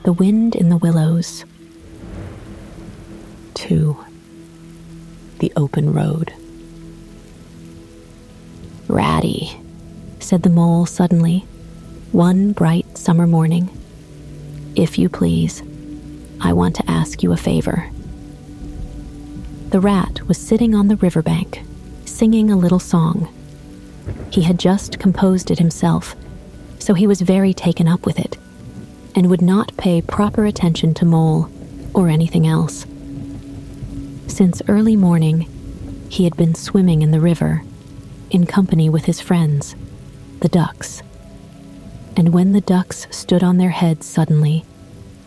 The Wind in the Willows. 2. The Open Road. "Ratty," said the mole suddenly, one bright summer morning. "If you please, I want to ask you a favor." The rat was sitting on the riverbank, singing a little song. He had just composed it himself, so he was very taken up with it, and would not pay proper attention to Mole or anything else. Since early morning, he had been swimming in the river, in company with his friends, the ducks. And when the ducks stood on their heads suddenly,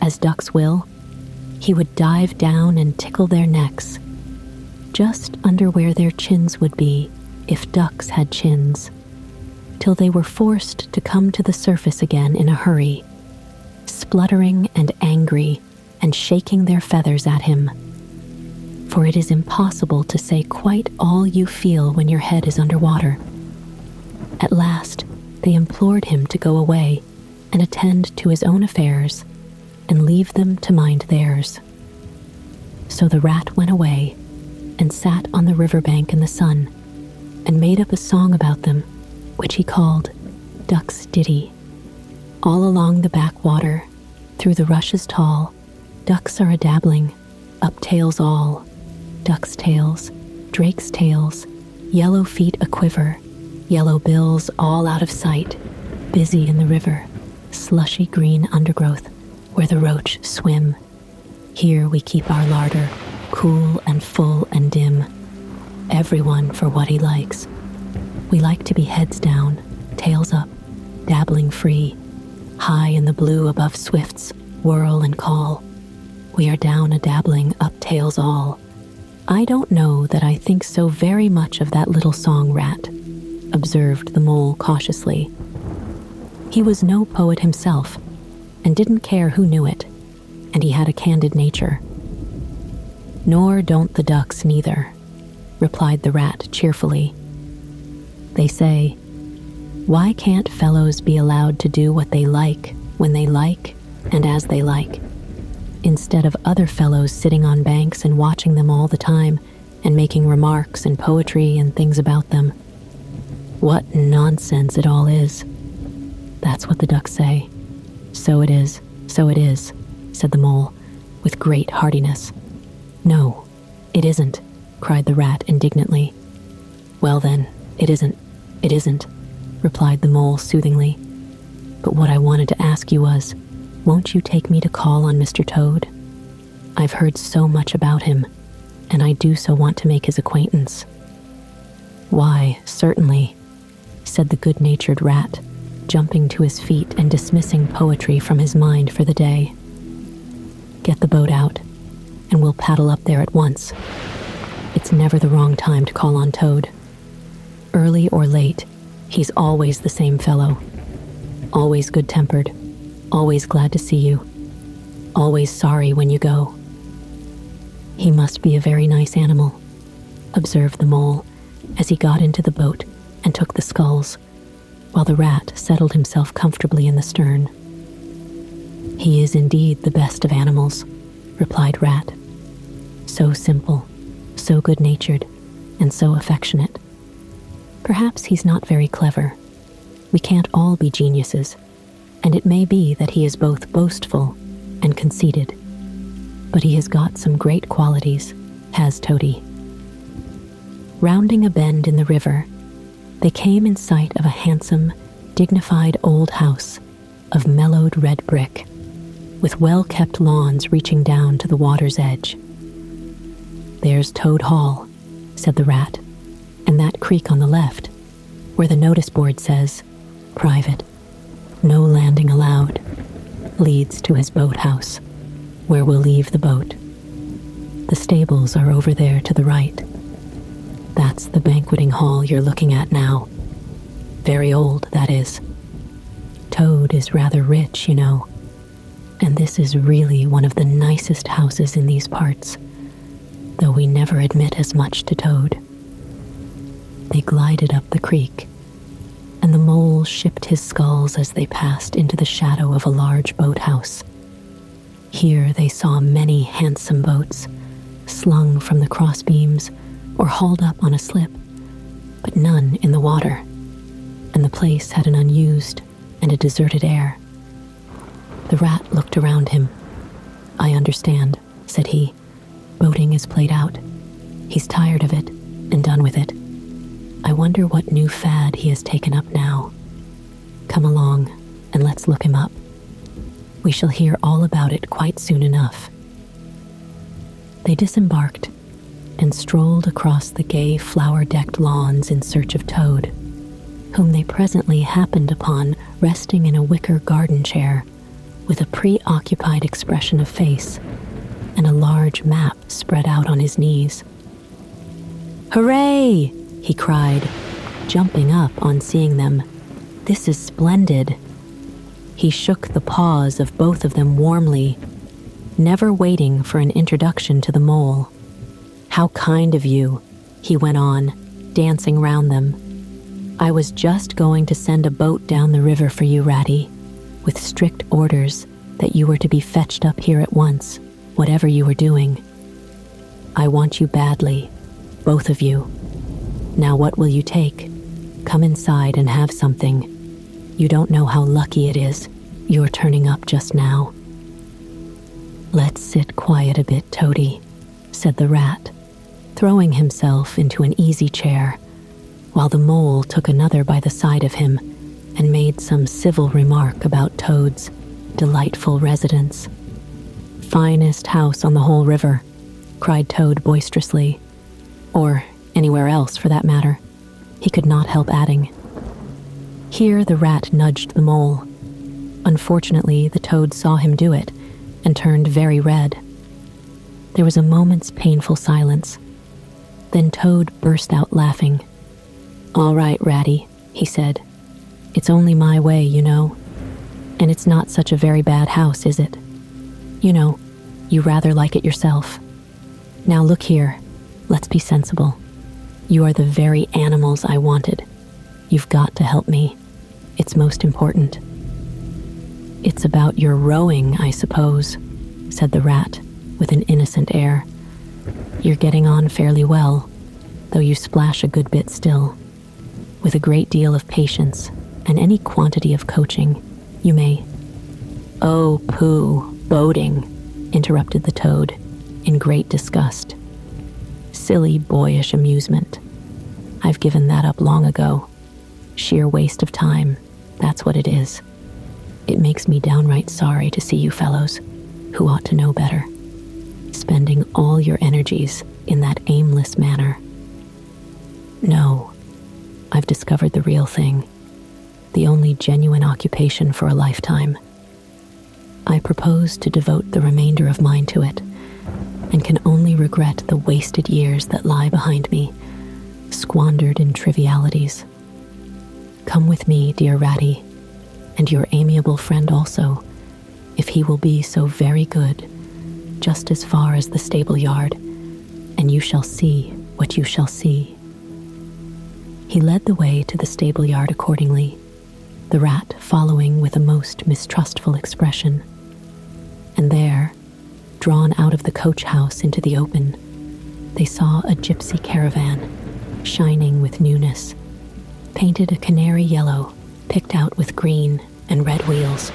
as ducks will, he would dive down and tickle their necks, just under where their chins would be if ducks had chins, till they were forced to come to the surface again in a hurry, spluttering and angry and shaking their feathers at him. For it is impossible to say quite all you feel when your head is under water. At last, they implored him to go away and attend to his own affairs and leave them to mind theirs. So the rat went away and sat on the riverbank in the sun and made up a song about them, which he called Duck's Ditty. All along the backwater, through the rushes tall, ducks are a-dabbling, up tails all, ducks' tails, drakes' tails, yellow feet a-quiver, yellow bills all out of sight, busy in the river, slushy green undergrowth, where the roach swim. Here we keep our larder, cool and full and dim, everyone for what he likes. We like to be heads down, tails up, dabbling free, high in the blue above swifts, whirl and call. We are down a-dabbling, up tails all. I don't know that I think so very much of that little song, Rat, observed the mole cautiously. He was no poet himself, and didn't care who knew it, and he had a candid nature. Nor don't the ducks neither, replied the rat cheerfully. They say, why can't fellows be allowed to do what they like, when they like, and as they like, instead of other fellows sitting on banks and watching them all the time and making remarks and poetry and things about them? What nonsense it all is. That's what the ducks say. So it is, said the mole, with great heartiness. No, it isn't, cried the rat indignantly. Well then, it isn't, replied the mole soothingly. But what I wanted to ask you was, won't you take me to call on Mr. Toad? I've heard so much about him, and I do so want to make his acquaintance. Why, certainly, said the good-natured rat, jumping to his feet and dismissing poetry from his mind for the day. Get the boat out, and we'll paddle up there at once. It's never the wrong time to call on Toad. Early or late, he's always the same fellow. Always good-tempered, always glad to see you, always sorry when you go. He must be a very nice animal, observed the mole, as he got into the boat and took the sculls, while the rat settled himself comfortably in the stern. He is indeed the best of animals, replied Rat. So simple, so good-natured, and so affectionate. Perhaps he's not very clever. We can't all be geniuses, and it may be that he is both boastful and conceited. But he has got some great qualities, has Toady. Rounding a bend in the river, they came in sight of a handsome, dignified old house of mellowed red brick, with well-kept lawns reaching down to the water's edge. There's Toad Hall, said the rat, and that creek on the left, where the notice board says, Private, no landing allowed, leads to his boathouse, where we'll leave the boat. The stables are over there to the right. That's the banqueting hall you're looking at now. Very old, that is. Toad is rather rich, you know, and this is really one of the nicest houses in these parts, though we never admit as much to Toad. They glided up the creek, and the mole shipped his sculls as they passed into the shadow of a large boathouse, Here they saw many handsome boats, slung from the crossbeams or hauled up on a slip, but none in the water, and the place had an unused and a deserted air. The rat looked around him. "I understand," said he. "Boating is played out. He's tired of it and done with it. I wonder what new fad he has taken up now. Come along and let's look him up. We shall hear all about it quite soon enough." They disembarked and strolled across the gay flower-decked lawns in search of Toad, whom they presently happened upon resting in a wicker garden chair with a preoccupied expression of face and a large map spread out on his knees. "Hooray!" he cried, jumping up on seeing them. "This is splendid." He shook the paws of both of them warmly, never waiting for an introduction to the mole. "How kind of you," he went on, dancing round them. "I was just going to send a boat down the river for you, Ratty, with strict orders that you were to be fetched up here at once, whatever you were doing. I want you badly, both of you. Now what will you take? Come inside and have something. You don't know how lucky it is you're turning up just now." "Let's sit quiet a bit, Toady," said the rat, throwing himself into an easy chair, while the mole took another by the side of him and made some civil remark about Toad's delightful residence. "Finest house on the whole river," cried Toad boisterously. "Or anywhere else, for that matter," he could not help adding. Here the rat nudged the mole. Unfortunately, the toad saw him do it and turned very red. There was a moment's painful silence. Then Toad burst out laughing. "All right, Ratty," he said. "It's only my way, you know. And it's not such a very bad house, is it? You know, you rather like it yourself. Now look here, let's be sensible. You are the very animals I wanted. You've got to help me. It's most important." "It's about your rowing, I suppose," said the rat with an innocent air. "You're getting on fairly well, though you splash a good bit still. With a great deal of patience and any quantity of coaching, you may—" "Oh, pooh, boating," interrupted the toad in great disgust. "Silly, boyish amusement. I've given that up long ago. Sheer waste of time, that's what it is. It makes me downright sorry to see you fellows, who ought to know better, spending all your energies in that aimless manner. No, I've discovered the real thing, the only genuine occupation for a lifetime. I propose to devote the remainder of mine to it, and can only regret the wasted years that lie behind me, squandered in trivialities. Come with me, dear Ratty, and your amiable friend also, if he will be so very good, just as far as the stable yard, and you shall see what you shall see." He led the way to the stable yard accordingly, the rat following with a most mistrustful expression. And there, drawn out of the coach house into the open, they saw a gypsy caravan, shining with newness, painted a canary yellow, picked out with green and red wheels.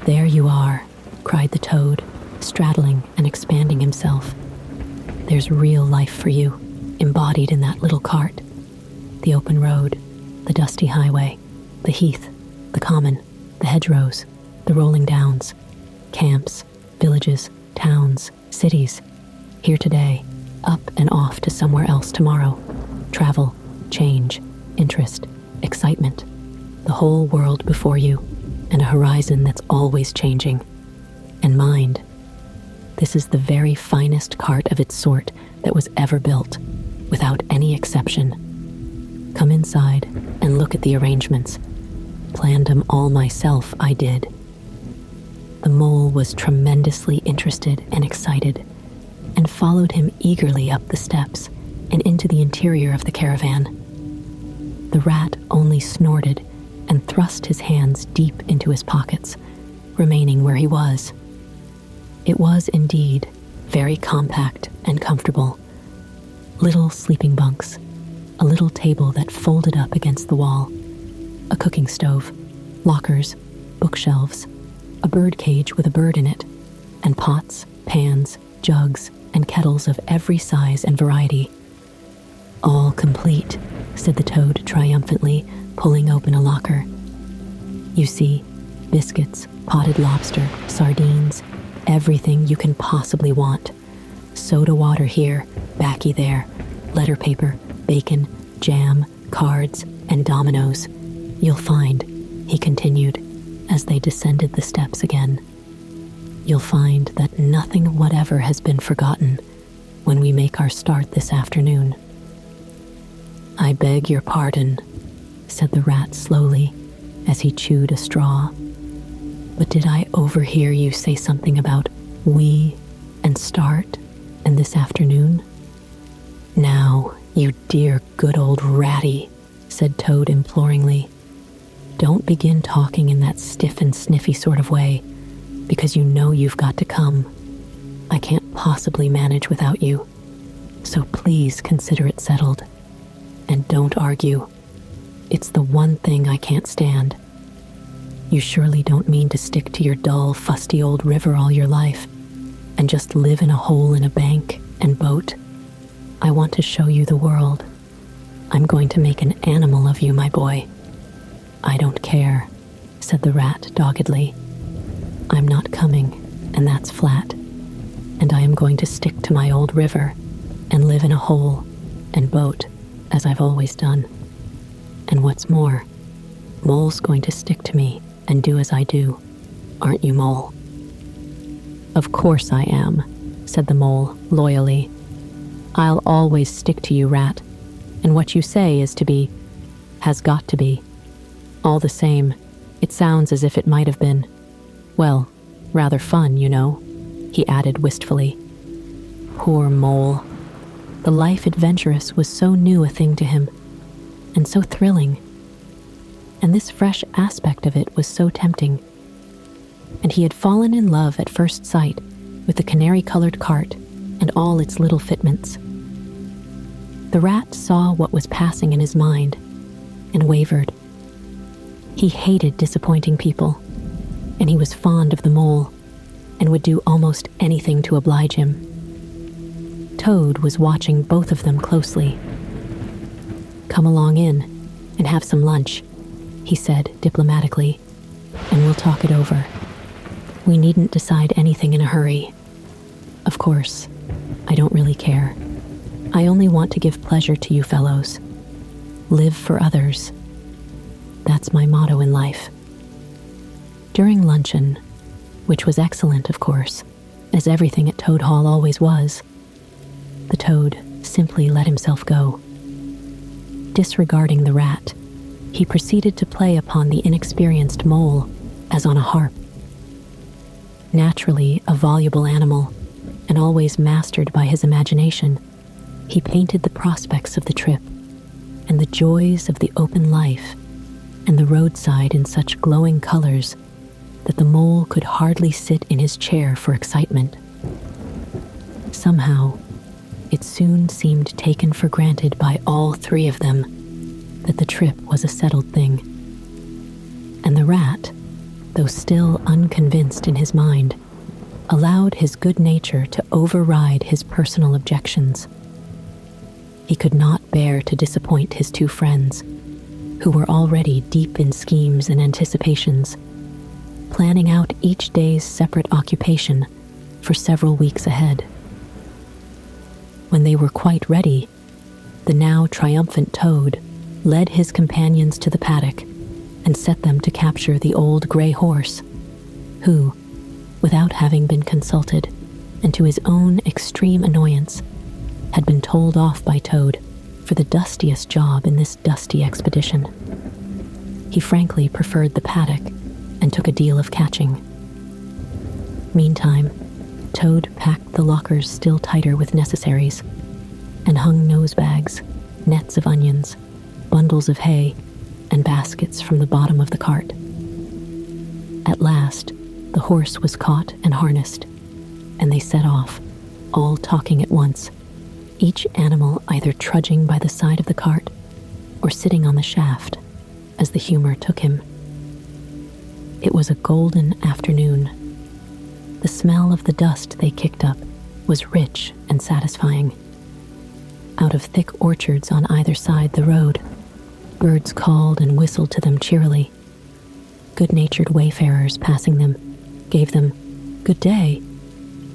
"There you are," cried the toad, straddling and expanding himself. "There's real life for you, embodied in that little cart. The open road, the dusty highway, the heath, the common, the hedgerows, the rolling downs, camps, villages, towns, cities, here today, up and off to somewhere else tomorrow. Travel, change, interest, excitement, the whole world before you, and a horizon that's always changing. And mind, this is the very finest cart of its sort that was ever built, without any exception. Come inside and look at the arrangements. Planned 'em all myself, I did." The mole was tremendously interested and excited, and followed him eagerly up the steps and into the interior of the caravan. The rat only snorted and thrust his hands deep into his pockets, remaining where he was. It was indeed very compact and comfortable. Little sleeping bunks, a little table that folded up against the wall, a cooking stove, lockers, bookshelves, a bird cage with a bird in it, and pots, pans, jugs, and kettles of every size and variety. "All complete," said the toad triumphantly, pulling open a locker. "You see, biscuits, potted lobster, sardines, everything you can possibly want. Soda water here, baccy there, letter paper, bacon, jam, cards, and dominoes. You'll find," he continued, as they descended the steps again, "you'll find that nothing whatever has been forgotten when we make our start this afternoon." "I beg your pardon," said the rat slowly, as he chewed a straw. "But did I overhear you say something about we and start and this afternoon?" "Now, you dear good old Ratty," said Toad imploringly, "don't begin talking in that stiff and sniffy sort of way, because you know you've got to come. I can't possibly manage without you, so please consider it settled. And don't argue. It's the one thing I can't stand. You surely don't mean to stick to your dull, fusty old river all your life and just live in a hole in a bank and boat. I want to show you the world. I'm going to make an animal of you, my boy." "I don't care," said the rat doggedly. "I'm not coming, and that's flat. And I am going to stick to my old river and live in a hole and boat as I've always done. And what's more, Mole's going to stick to me and do as I do. Aren't you, Mole?" "Of course I am," said the mole loyally. "I'll always stick to you, Rat, and what you say is to be, has got to be. All the same, it sounds as if it might have been, well, rather fun, you know," he added wistfully. Poor Mole. The life adventurous was so new a thing to him, and so thrilling. And this fresh aspect of it was so tempting. And he had fallen in love at first sight with the canary-colored cart and all its little fitments. The rat saw what was passing in his mind and wavered. He hated disappointing people, and he was fond of the mole and would do almost anything to oblige him. Toad was watching both of them closely. "Come along in and have some lunch," he said diplomatically, "and we'll talk it over. We needn't decide anything in a hurry. Of course, I don't really care. I only want to give pleasure to you fellows. Live for others. That's my motto in life." During luncheon, which was excellent, of course, as everything at Toad Hall always was, the toad simply let himself go. Disregarding the rat, he proceeded to play upon the inexperienced mole as on a harp. Naturally a voluble animal, and always mastered by his imagination, he painted the prospects of the trip and the joys of the open life and the roadside in such glowing colors that the mole could hardly sit in his chair for excitement. Somehow, it soon seemed taken for granted by all three of them that the trip was a settled thing. And the rat, though still unconvinced in his mind, allowed his good nature to override his personal objections. He could not bear to disappoint his two friends, who were already deep in schemes and anticipations, planning out each day's separate occupation for several weeks ahead. When they were quite ready, the now triumphant Toad led his companions to the paddock and set them to capture the old gray horse, who, without having been consulted, and to his own extreme annoyance, had been told off by Toad for the dustiest job in this dusty expedition. He frankly preferred the paddock and took a deal of catching. Meantime, Toad packed the lockers still tighter with necessaries and hung nosebags, nets of onions, bundles of hay, and baskets from the bottom of the cart. At last, the horse was caught and harnessed, and they set off, all talking at once, each animal either trudging by the side of the cart or sitting on the shaft as the humor took him. It was a golden afternoon. The smell of the dust they kicked up was rich and satisfying. Out of thick orchards on either side the road, birds called and whistled to them cheerily. Good-natured wayfarers passing them gave them "good day"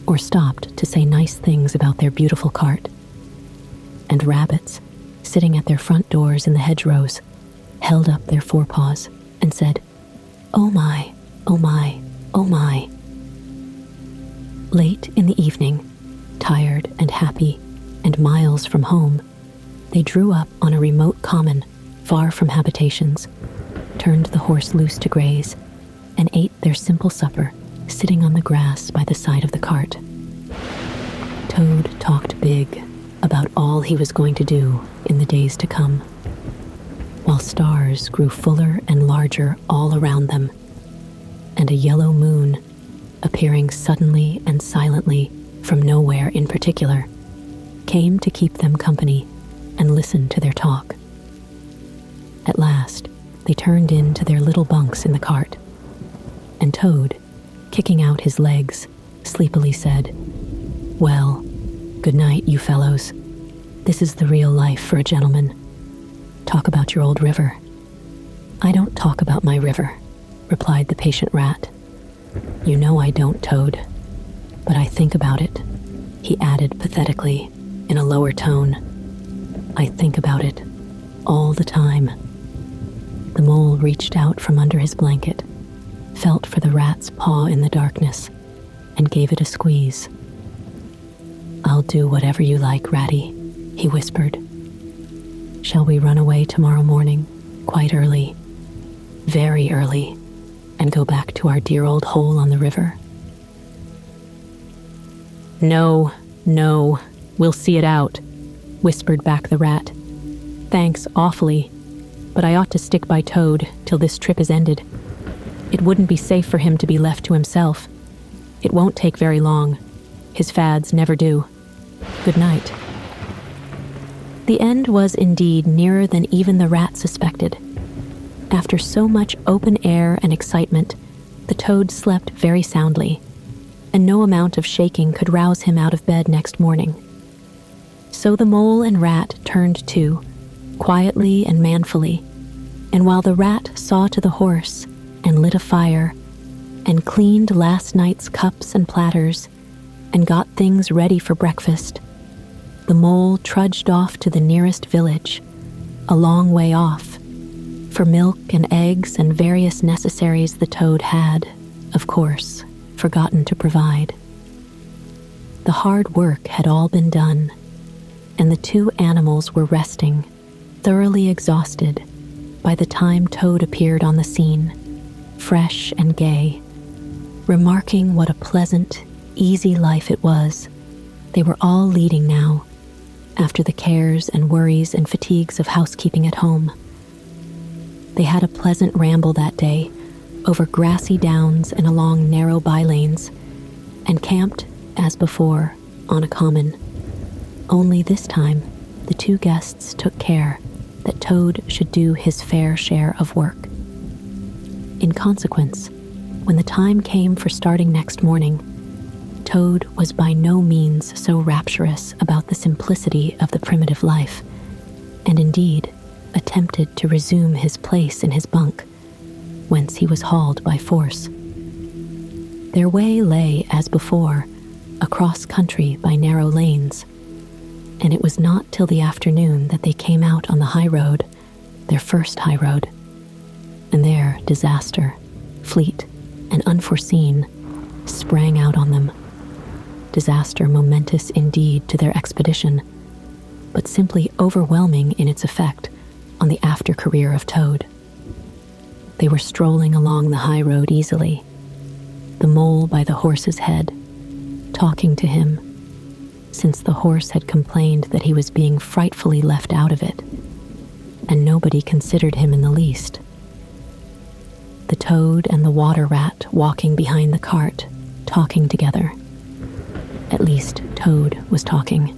or stopped to say nice things about their beautiful cart. And rabbits, sitting at their front doors in the hedgerows, held up their forepaws and said, "Oh my, oh my, oh my." Late in the evening, tired and happy and miles from home, they drew up on a remote common far from habitations, turned the horse loose to graze, and ate their simple supper sitting on the grass by the side of the cart. Toad talked big about all he was going to do in the days to come, while stars grew fuller and larger all around them, and a yellow moon, appearing suddenly and silently from nowhere in particular, came to keep them company and listen to their talk. At last, they turned into their little bunks in the cart, and Toad, kicking out his legs, sleepily said, "Well, good night, you fellows. This is the real life for a gentleman. Talk about your old river." "I don't talk about my river," replied the patient rat. "You know I don't, Toad. But I think about it," he added pathetically in a lower tone. "I think about it all the time." The mole reached out from under his blanket, felt for the rat's paw in the darkness, and gave it a squeeze. "I'll do whatever you like, Ratty," he whispered. "Shall we run away tomorrow morning, quite early, very early, and go back to our dear old hole on the river?" "No, no, we'll see it out," whispered back the rat. "Thanks awfully, but I ought to stick by Toad till this trip is ended. It wouldn't be safe for him to be left to himself. It won't take very long. His fads never do. Good night." The end was indeed nearer than even the rat suspected. After so much open air and excitement, the Toad slept very soundly, and no amount of shaking could rouse him out of bed next morning. So the mole and rat turned to, quietly and manfully, and while the rat saw to the horse and lit a fire and cleaned last night's cups and platters and got things ready for breakfast, the mole trudged off to the nearest village, a long way off, for milk and eggs and various necessaries the Toad had, of course, forgotten to provide. The hard work had all been done, and the two animals were resting, thoroughly exhausted, by the time Toad appeared on the scene, fresh and gay. Remarking what a pleasant, easy life it was they were all leading now, after the cares and worries and fatigues of housekeeping at home. They had a pleasant ramble that day, over grassy downs and along narrow bylanes, and camped, as before, on a common. Only this time, the two guests took care that Toad should do his fair share of work. In consequence, when the time came for starting next morning, Toad was by no means so rapturous about the simplicity of the primitive life, and indeed attempted to resume his place in his bunk, whence he was hauled by force. Their way lay, as before, across country by narrow lanes, and it was not till the afternoon that they came out on the high road, their first high road, and there disaster, fleet and unforeseen, sprang out on them. Disaster momentous indeed to their expedition, but simply overwhelming in its effect on the after career of Toad. They were strolling along the high road easily, the mole by the horse's head, talking to him, since the horse had complained that he was being frightfully left out of it, and nobody considered him in the least. The Toad and the water rat walking behind the cart, talking together, At least Toad was talking,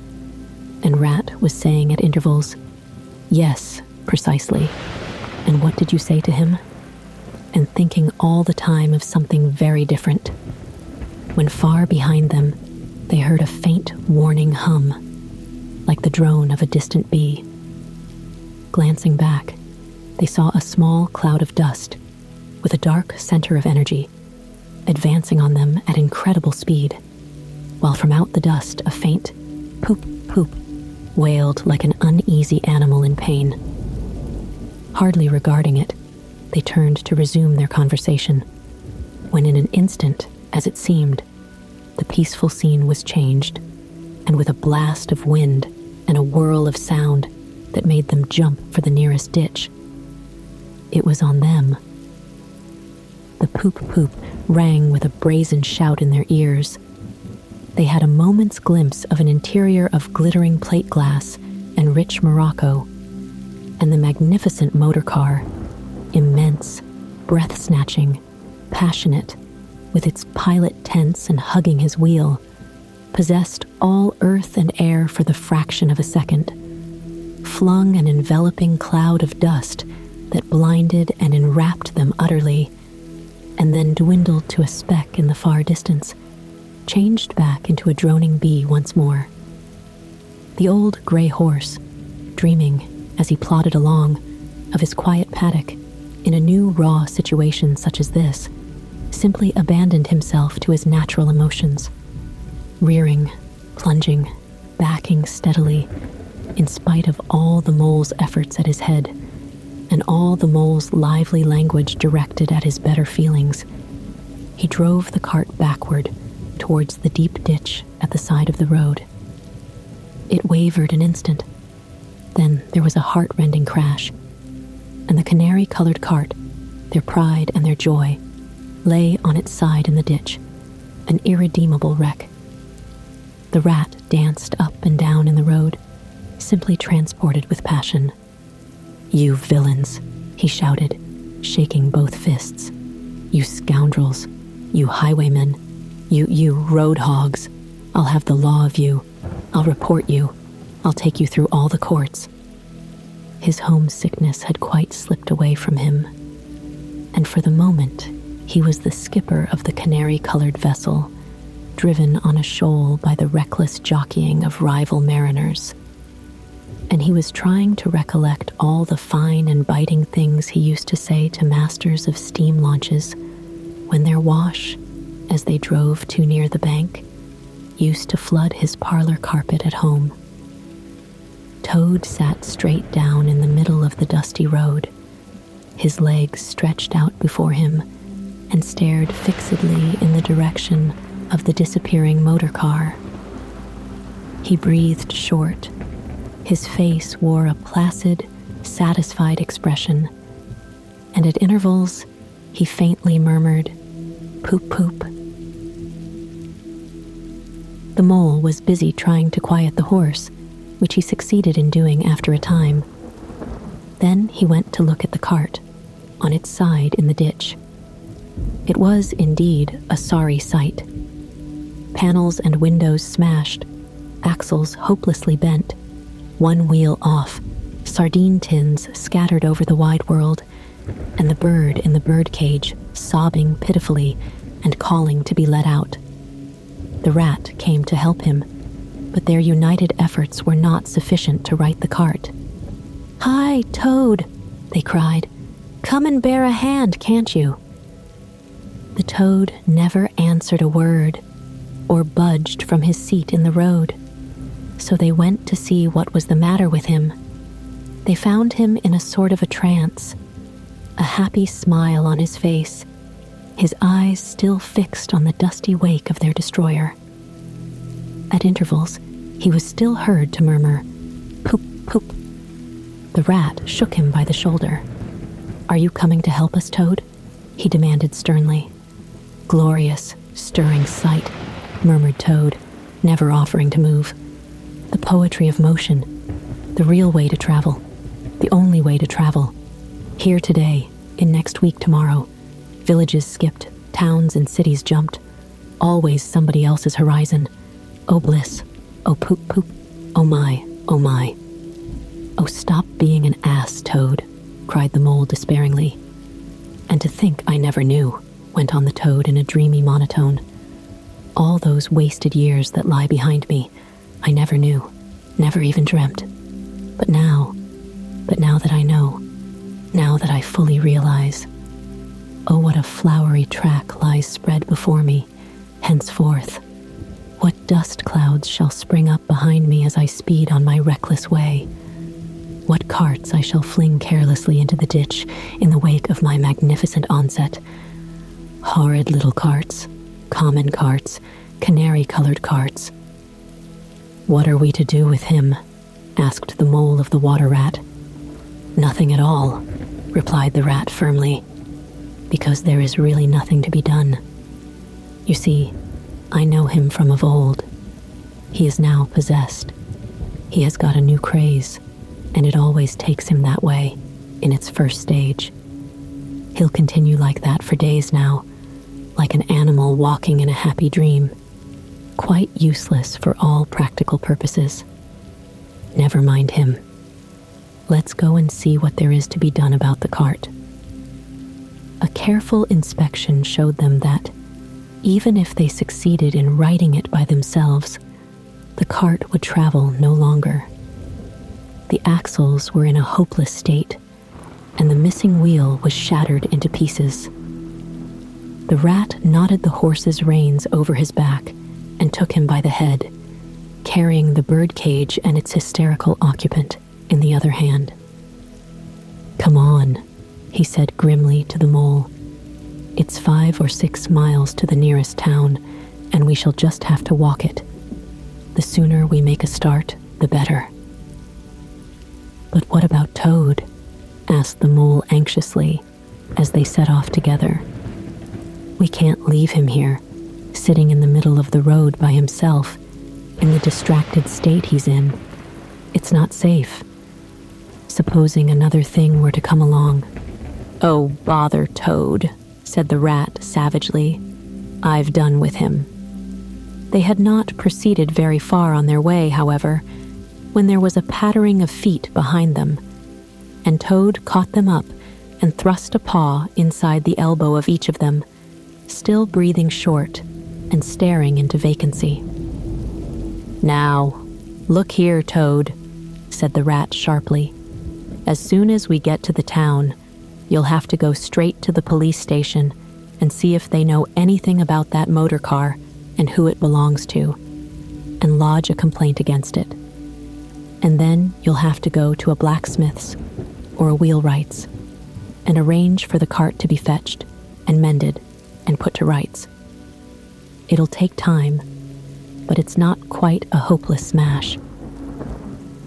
and Rat was saying at intervals, "Yes, precisely. And what did you say to him?" And thinking all the time of something very different. When far behind them, they heard a faint warning hum, like the drone of a distant bee. Glancing back, they saw a small cloud of dust with a dark center of energy, advancing on them at incredible speed, while from out the dust a faint poop poop wailed like an uneasy animal in pain. Hardly regarding it, they turned to resume their conversation, when in an instant, as it seemed, the peaceful scene was changed, and with a blast of wind and a whirl of sound that made them jump for the nearest ditch, it was on them. The poop poop rang with a brazen shout in their ears. They had a moment's glimpse of an interior of glittering plate glass and rich morocco, and the magnificent motorcar, immense, breath-snatching, passionate, with its pilot tense and hugging his wheel, possessed all earth and air for the fraction of a second, flung an enveloping cloud of dust that blinded and enwrapped them utterly, and then dwindled to a speck in the far distance, changed back into a droning bee once more. The old gray horse, dreaming, as he plodded along, of his quiet paddock in a new raw situation such as this, simply abandoned himself to his natural emotions, rearing, plunging, backing steadily, in spite of all the mole's efforts at his head, and all the mole's lively language directed at his better feelings. He drove the cart backward towards the deep ditch at the side of the road. It wavered an instant. Then there was a heart-rending crash, and the canary-colored cart, their pride and their joy, lay on its side in the ditch, an irredeemable wreck. The rat danced up and down in the road, simply transported with passion. "You villains," he shouted, shaking both fists. "You scoundrels, you highwaymen, you road hogs. I'll have the law of you. I'll report you. I'll take you through all the courts." His homesickness had quite slipped away from him, and for the moment he was the skipper of the canary-colored vessel, driven on a shoal by the reckless jockeying of rival mariners. And he was trying to recollect all the fine and biting things he used to say to masters of steam launches when their wash, as they drove too near the bank, used to flood his parlor carpet at home. Toad sat straight down in the middle of the dusty road, his legs stretched out before him, and stared fixedly in the direction of the disappearing motor car. He breathed short. His face wore a placid, satisfied expression, and at intervals he faintly murmured, "Poop poop." The mole was busy trying to quiet the horse, which he succeeded in doing after a time. Then he went to look at the cart, on its side in the ditch. It was, indeed, a sorry sight. Panels and windows smashed, axles hopelessly bent, one wheel off, sardine tins scattered over the wide world, and the bird in the birdcage sobbing pitifully and calling to be let out. The rat came to help him, but their united efforts were not sufficient to right the cart. "Hi, Toad," they cried. "Come and bear a hand, can't you?" The toad never answered a word or budged from his seat in the road, so they went to see what was the matter with him. They found him in a sort of a trance, a happy smile on his face, his eyes still fixed on the dusty wake of their destroyer. At intervals, he was still heard to murmur, "Poop, poop." The rat shook him by the shoulder. "Are you coming to help us, Toad?" he demanded sternly. "Glorious, stirring sight," murmured Toad, never offering to move. "The poetry of motion, the real way to travel, the only way to travel. Here today, in next week tomorrow, villages skipped, towns and cities jumped, always somebody else's horizon, Oh bliss, oh poop poop, oh my, oh my. Oh, stop being an ass, Toad, cried the mole despairingly. And to think I never knew, went on the Toad in a dreamy monotone. All those wasted years that lie behind me, I never knew, never even dreamt. But now that I know, now that I fully realize, oh, what a flowery track lies spread before me, henceforth. What dust clouds shall spring up behind me as I speed on my reckless way. What carts I shall fling carelessly into the ditch in the wake of my magnificent onset. Horrid little carts, common carts, canary-colored carts. What are we to do with him? Asked the mole of the water rat. Nothing at all, replied the rat firmly, because there is really nothing to be done. You see, I know him from of old. He is now possessed. He has got a new craze, and it always takes him that way, in its first stage. He'll continue like that for days now, like an animal walking in a happy dream, quite useless for all practical purposes. Never mind him. Let's go and see what there is to be done about the cart. A careful inspection showed them that, even if they succeeded in righting it by themselves, the cart would travel no longer. The axles were in a hopeless state, and the missing wheel was shattered into pieces. The rat knotted the horse's reins over his back and took him by the head, carrying the bird cage and its hysterical occupant in the other hand. Come on, he said grimly to the mole. It's 5 or 6 miles to the nearest town, and we shall just have to walk it. The sooner we make a start, the better. But what about Toad? Asked the mole anxiously as they set off together. We can't leave him here, sitting in the middle of the road by himself, in the distracted state he's in. It's not safe. Supposing another thing were to come along. Oh, bother Toad, said the rat savagely. I've done with him. They had not proceeded very far on their way, however, when there was a pattering of feet behind them, and Toad caught them up and thrust a paw inside the elbow of each of them, still breathing short and staring into vacancy. Now, look here, Toad, said the rat sharply. As soon as we get to the town, you'll have to go straight to the police station and see if they know anything about that motor car and who it belongs to, and lodge a complaint against it. And then you'll have to go to a blacksmith's or a wheelwright's and arrange for the cart to be fetched and mended and put to rights. It'll take time, but it's not quite a hopeless smash.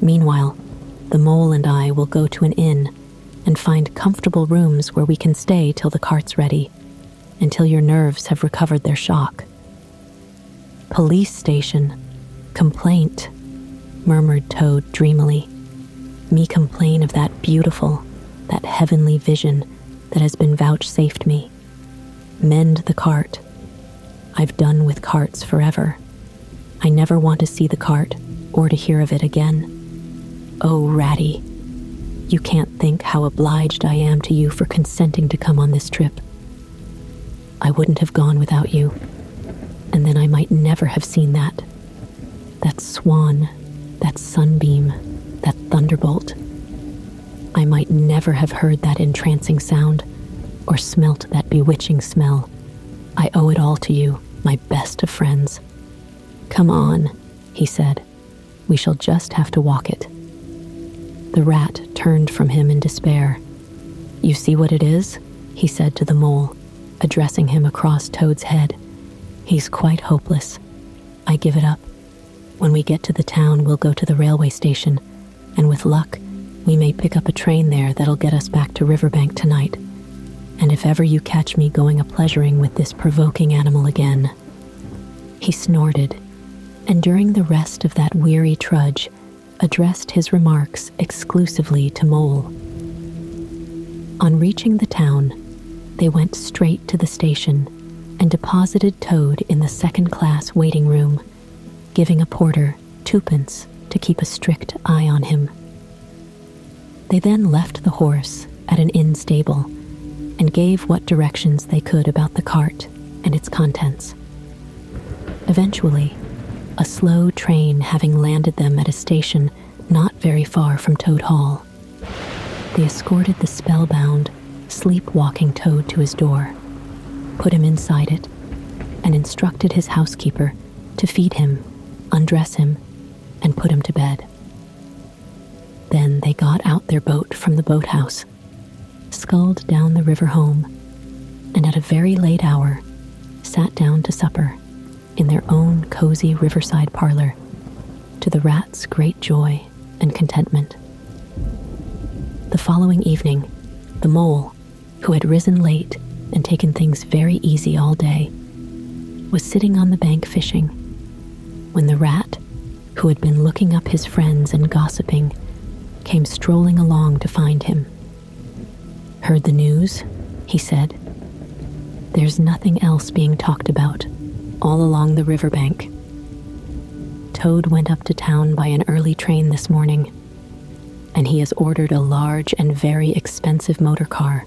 Meanwhile, the mole and I will go to an inn and find comfortable rooms where we can stay till the cart's ready, until your nerves have recovered their shock. Police station, complaint, murmured Toad dreamily. Me complain of that beautiful, that heavenly vision that has been vouchsafed me. Mend the cart. I've done with carts forever. I never want to see the cart or to hear of it again. Oh, Ratty, you can't think how obliged I am to you for consenting to come on this trip. I wouldn't have gone without you, and then I might never have seen that swan, that sunbeam, that thunderbolt. I might never have heard that entrancing sound or smelt that bewitching smell. I owe it all to you, my best of friends. Come on, he said. We shall just have to walk it. The rat turned from him in despair. You see what it is? He said to the mole, addressing him across Toad's head. He's quite hopeless. I give it up. When we get to the town, we'll go to the railway station, and with luck, we may pick up a train there that'll get us back to Riverbank tonight. And if ever you catch me going a-pleasuring with this provoking animal again. He snorted, and during the rest of that weary trudge, addressed his remarks exclusively to Mole. On reaching the town, they went straight to the station and deposited Toad in the second-class waiting room, giving a porter 2 pence to keep a strict eye on him. They then left the horse at an inn stable and gave what directions they could about the cart and its contents. Eventually, a slow train having landed them at a station not very far from Toad Hall, they escorted the spellbound, sleepwalking Toad to his door, put him inside it, and instructed his housekeeper to feed him, undress him, and put him to bed. Then they got out their boat from the boathouse, sculled down the river home, and at a very late hour sat down to supper in their own cozy riverside parlor, to the rat's great joy and contentment. The following evening, the mole, who had risen late and taken things very easy all day, was sitting on the bank fishing, when the rat, who had been looking up his friends and gossiping, came strolling along to find him. "Heard the news?" he said. "There's nothing else being talked about all along the riverbank. Toad went up to town by an early train this morning, and he has ordered a large and very expensive motorcar.